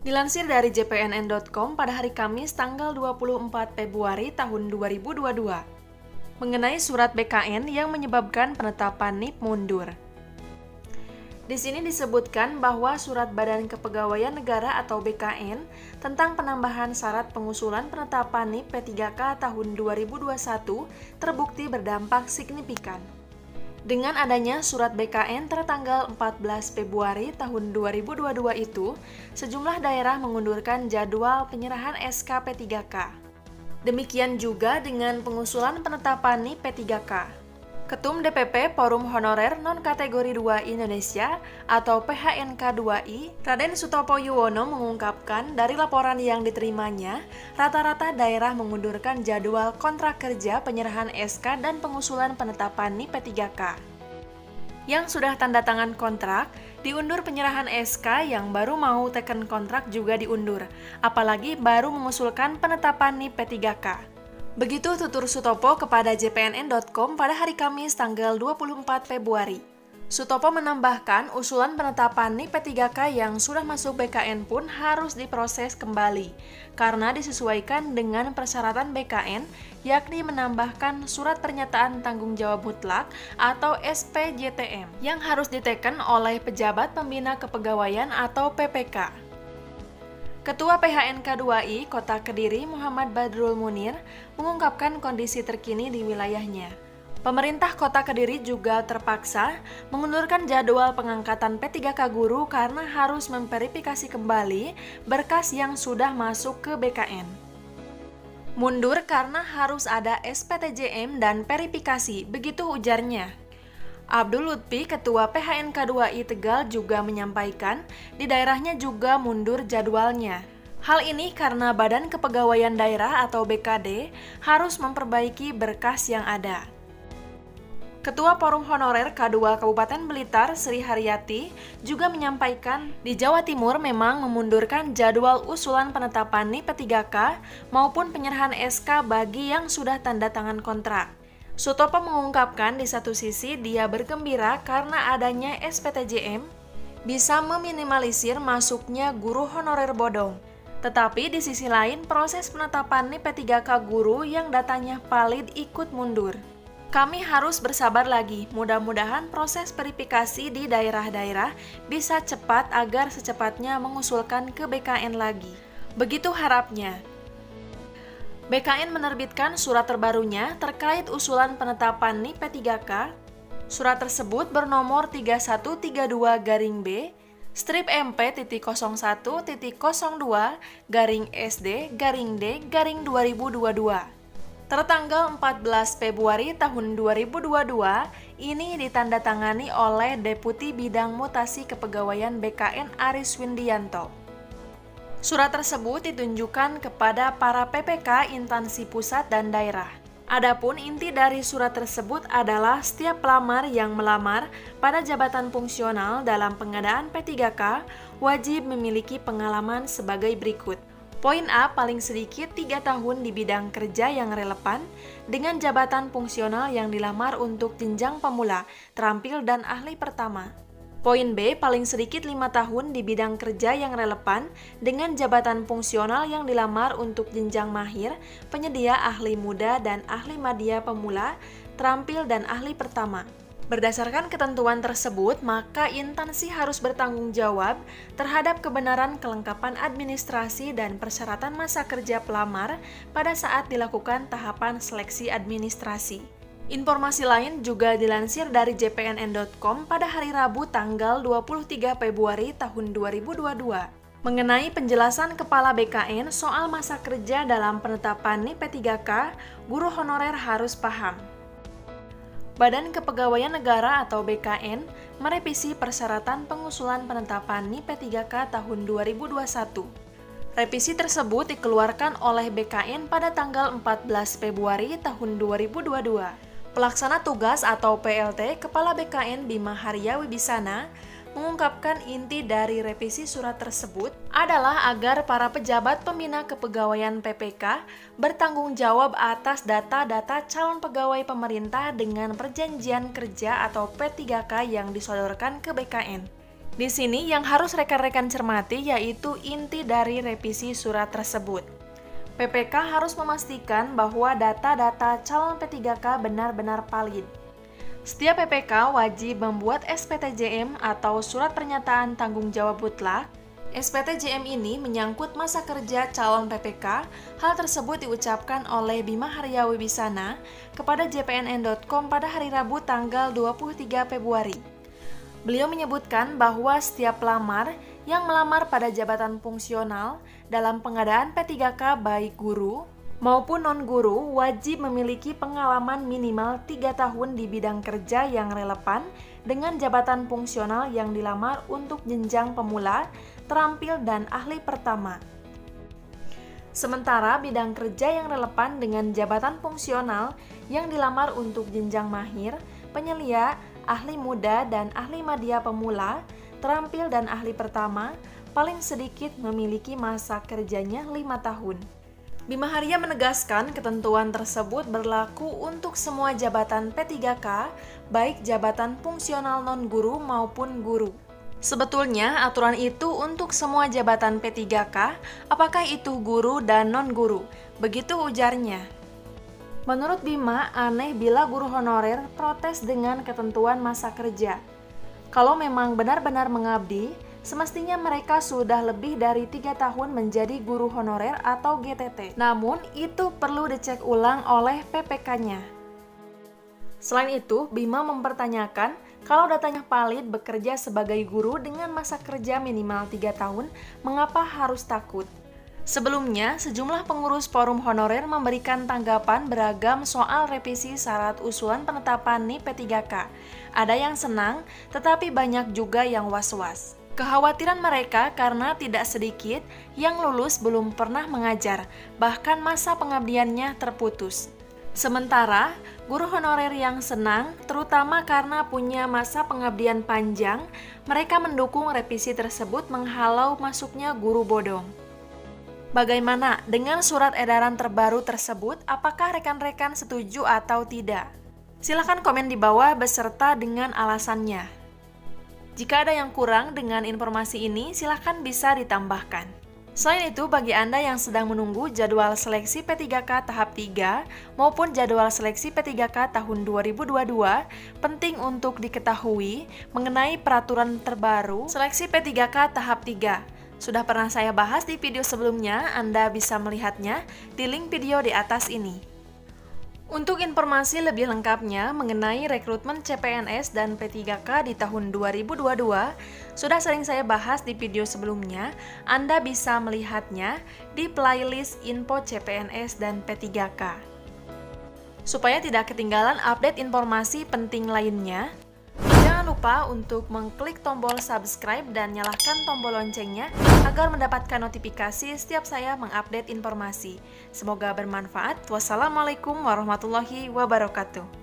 Dilansir dari jpnn.com pada hari Kamis tanggal 24 Februari tahun 2022, mengenai surat BKN yang menyebabkan penetapan NIP mundur. Di sini disebutkan bahwa Surat Badan Kepegawaian Negara atau BKN tentang penambahan syarat pengusulan penetapan NIP P3K tahun 2021 terbukti berdampak signifikan. Dengan adanya surat BKN tertanggal 14 Februari tahun 2022 itu, sejumlah daerah mengundurkan jadwal penyerahan SK P3K. Demikian juga dengan pengusulan penetapan NIP P3K. Ketum DPP Forum Honorer Non-Kategori 2 Indonesia atau PHNK 2I, Raden Sutopo Yuwono mengungkapkan dari laporan yang diterimanya, rata-rata daerah mengundurkan jadwal kontrak kerja penyerahan SK dan pengusulan penetapan NIP P3K. Yang sudah tanda tangan kontrak, diundur penyerahan SK, yang baru mau teken kontrak juga diundur, apalagi baru mengusulkan penetapan NIP P3K. Begitu tutur Sutopo kepada jpnn.com pada hari Kamis tanggal 24 Februari. Sutopo menambahkan usulan penetapan NIP P3K yang sudah masuk BKN pun harus diproses kembali, karena disesuaikan dengan persyaratan BKN, yakni menambahkan surat pernyataan tanggung jawab mutlak atau SPJTM yang harus diteken oleh pejabat pembina kepegawaian atau PPK. Ketua PHNK 2I Kota Kediri Muhammad Badrul Munir mengungkapkan kondisi terkini di wilayahnya. Pemerintah Kota Kediri juga terpaksa mengundurkan jadwal pengangkatan P3K guru karena harus memverifikasi kembali berkas yang sudah masuk ke BKN. Mundur karena harus ada SPTJM dan verifikasi, begitu ujarnya. Abdul Lutfi, Ketua PHNK 2I Tegal juga menyampaikan di daerahnya juga mundur jadwalnya. Hal ini karena Badan Kepegawaian Daerah atau BKD harus memperbaiki berkas yang ada. Ketua Forum Honorer K2 Kabupaten Blitar, Sri Haryati, juga menyampaikan di Jawa Timur memang memundurkan jadwal usulan penetapan NIP P3K maupun penyerahan SK bagi yang sudah tanda tangan kontrak. Sutopo mengungkapkan di satu sisi dia bergembira karena adanya SPTJM bisa meminimalisir masuknya guru honorer bodong. Tetapi di sisi lain proses penetapan NIP P3K guru yang datanya valid ikut mundur. Kami harus bersabar lagi, mudah-mudahan proses verifikasi di daerah-daerah bisa cepat agar secepatnya mengusulkan ke BKN lagi. Begitu harapnya. BKN menerbitkan surat terbarunya terkait usulan penetapan NIP P3K. Surat tersebut bernomor 3132-B, strip MP.02-SD-D-2022. Tertanggal 14 Februari tahun 2022, ini ditandatangani oleh Deputi Bidang Mutasi Kepegawaian BKN Aris Windianto. Surat tersebut ditunjukkan kepada para PPK instansi pusat dan daerah. Adapun inti dari surat tersebut adalah setiap pelamar yang melamar pada jabatan fungsional dalam pengadaan P3K wajib memiliki pengalaman sebagai berikut. Poin A, paling sedikit 3 tahun di bidang kerja yang relevan dengan jabatan fungsional yang dilamar untuk jenjang pemula, terampil dan ahli pertama. Poin B, paling sedikit 5 tahun di bidang kerja yang relevan dengan jabatan fungsional yang dilamar untuk jenjang mahir, penyedia ahli muda dan ahli madya pemula, terampil dan ahli pertama. Berdasarkan ketentuan tersebut, maka instansi harus bertanggung jawab terhadap kebenaran kelengkapan administrasi dan persyaratan masa kerja pelamar pada saat dilakukan tahapan seleksi administrasi. Informasi lain juga dilansir dari jpnn.com pada hari Rabu tanggal 23 Februari tahun 2022 mengenai penjelasan Kepala BKN soal masa kerja dalam penetapan NIP P3K, guru honorer harus paham. Badan Kepegawaian Negara atau BKN merevisi persyaratan pengusulan penetapan NIP P3K tahun 2021. Revisi tersebut dikeluarkan oleh BKN pada tanggal 14 Februari tahun 2022. Pelaksana tugas atau PLT Kepala BKN Bima Harya Wibisana mengungkapkan inti dari revisi surat tersebut adalah agar para pejabat pembina kepegawaian PPK bertanggung jawab atas data-data calon pegawai pemerintah dengan perjanjian kerja atau P3K yang disodorkan ke BKN. Di sini yang harus rekan-rekan cermati yaitu inti dari revisi surat tersebut. PPK harus memastikan bahwa data-data calon P3K benar-benar valid. Setiap PPK wajib membuat SPTJM atau Surat Pernyataan Tanggung Jawab Mutlak. SPTJM ini menyangkut masa kerja calon PPK. Hal tersebut diucapkan oleh Bima Harya Wibisana kepada jpnn.com pada hari Rabu tanggal 23 Februari. Beliau menyebutkan bahwa setiap pelamar yang melamar pada jabatan fungsional dalam pengadaan P3K baik guru maupun non-guru wajib memiliki pengalaman minimal 3 tahun di bidang kerja yang relevan dengan jabatan fungsional yang dilamar untuk jenjang pemula, terampil, dan ahli pertama. Sementara bidang kerja yang relevan dengan jabatan fungsional yang dilamar untuk jenjang mahir, penyelia, ahli muda, dan ahli madya pemula, terampil, dan ahli pertama, paling sedikit memiliki masa kerjanya 5 tahun. Bima Harya menegaskan ketentuan tersebut berlaku untuk semua jabatan P3K, baik jabatan fungsional non-guru maupun guru. Sebetulnya aturan itu untuk semua jabatan P3K, apakah itu guru dan non-guru, begitu ujarnya. Menurut Bima, aneh bila guru honorer protes dengan ketentuan masa kerja. Kalau memang benar-benar mengabdi, semestinya mereka sudah lebih dari 3 tahun menjadi guru honorer atau GTT. Namun, itu perlu dicek ulang oleh PPK-nya. Selain itu, Bima mempertanyakan, kalau datanya valid bekerja sebagai guru dengan masa kerja minimal 3 tahun, mengapa harus takut? Sebelumnya, sejumlah pengurus forum honorer memberikan tanggapan beragam soal revisi syarat usulan penetapan NIP P3K. Ada yang senang, tetapi banyak juga yang was-was. Kekhawatiran mereka karena tidak sedikit yang lulus belum pernah mengajar, bahkan masa pengabdiannya terputus. Sementara, guru honorer yang senang, terutama karena punya masa pengabdian panjang, mereka mendukung revisi tersebut menghalau masuknya guru bodong. Bagaimana dengan surat edaran terbaru tersebut? Apakah rekan-rekan setuju atau tidak? Silahkan komen di bawah beserta dengan alasannya. Jika ada yang kurang dengan informasi ini, silahkan bisa ditambahkan. Selain itu, bagi Anda yang sedang menunggu jadwal seleksi P3K tahap 3 maupun jadwal seleksi P3K tahun 2022, penting untuk diketahui mengenai peraturan terbaru seleksi P3K tahap 3. Sudah pernah saya bahas di video sebelumnya, Anda bisa melihatnya di link video di atas ini. Untuk informasi lebih lengkapnya mengenai rekrutmen CPNS dan P3K di tahun 2022, sudah sering saya bahas di video sebelumnya. Anda bisa melihatnya di playlist info CPNS dan P3K. Supaya tidak ketinggalan update informasi penting lainnya, jangan lupa untuk mengklik tombol subscribe dan nyalakan tombol loncengnya agar mendapatkan notifikasi setiap saya mengupdate informasi. Semoga bermanfaat. Wassalamualaikum warahmatullahi wabarakatuh.